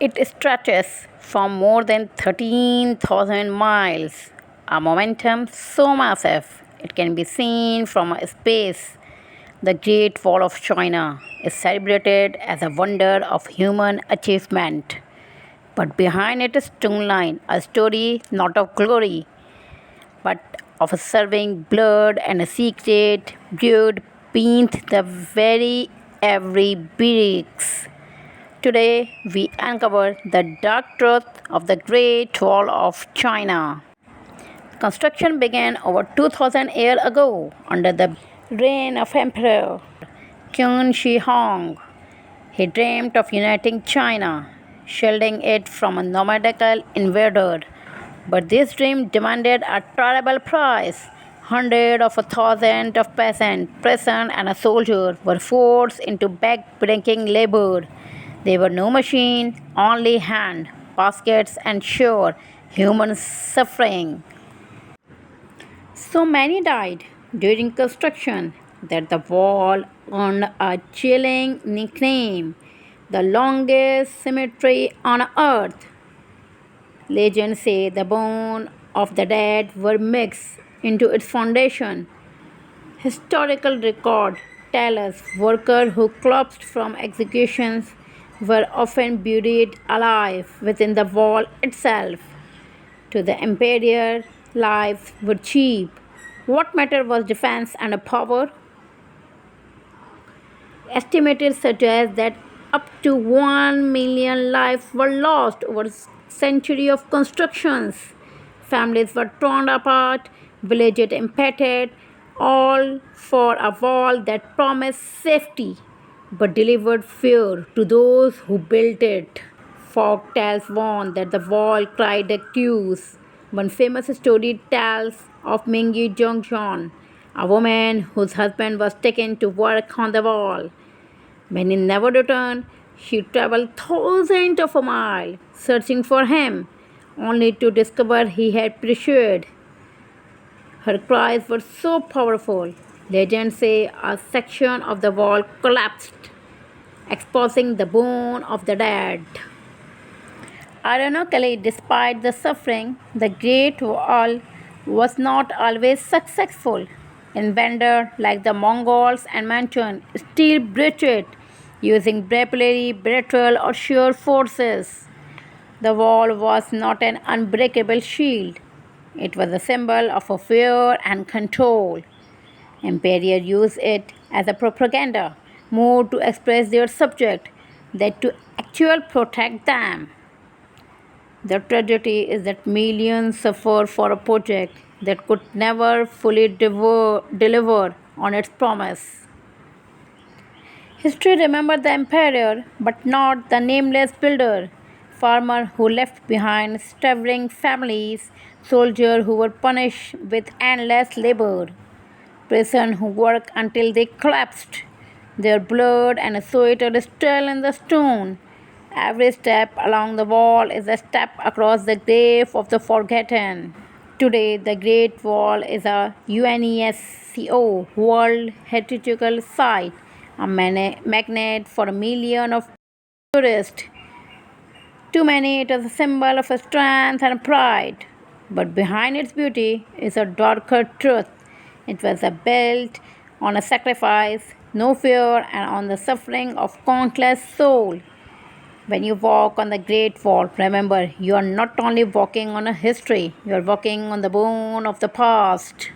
It stretches for more than 13,000 miles, a momentum so massive it can be seen from space. The Great Wall of China is celebrated as a wonder of human achievement. But behind it is line, a story not of glory, but of a serving blood and a secret brewed beneath the very every bricks. Today, we uncover the dark truth of the Great Wall of China. Construction began over 2000 years ago under the reign of Emperor Qin Shi Huang. He dreamed of uniting China, shielding it from a nomadical invader. But this dream demanded a terrible price. Hundreds of thousands of peasants, peasants and soldiers were forced into back-breaking labor. There were no machine, only hand, baskets, and sure human suffering. So many died during construction that the wall earned a chilling nickname, the longest cemetery on earth. Legends say the bones of the dead were mixed into its foundation. Historical records tell us workers who collapsed from executions were often buried alive within the wall itself. To the emperor, lives were cheap. What mattered was defense and power. Estimates suggest that up to 1 million lives were lost over a century of constructions. Families were torn apart, villages impacted, all for a wall that promised safety but delivered fear to those who built it. Folk tales warn that the wall cried accuse. One famous story tells of Meng Jiangnu, a woman whose husband was taken to work on the wall. When he never returned, she traveled thousands of miles searching for him, only to discover he had perished. Her cries were so powerful, legends say a section of the wall collapsed, exposing the bone of the dead. Ironically, despite the suffering, the Great Wall was not always successful. Invaders like the Mongols and Manchus still breached it, using bravery, betrayal, or sheer forces. The wall was not an unbreakable shield. It was a symbol of fear and control. Emperors used it as a propaganda, more to express their subject than to actually protect them. The tragedy is that millions suffer for a project that could never fully deliver on its promise. History remembers the emperor, but not the nameless builder, farmer who left behind starving families, soldiers who were punished with endless labor, prisoners who worked until they collapsed. Their blood and sweat are still in the stone. Every step along the wall is a step across the grave of the forgotten. Today, the Great Wall is a UNESCO World Heritage Site, a magnet for a million of tourists. To many, it is a symbol of strength and pride. But behind its beauty is a darker truth. It was built on a sacrifice, no fear, and on the suffering of countless souls. When you walk on the Great Wall, remember you are not only walking on a history, you are walking on the bone of the past.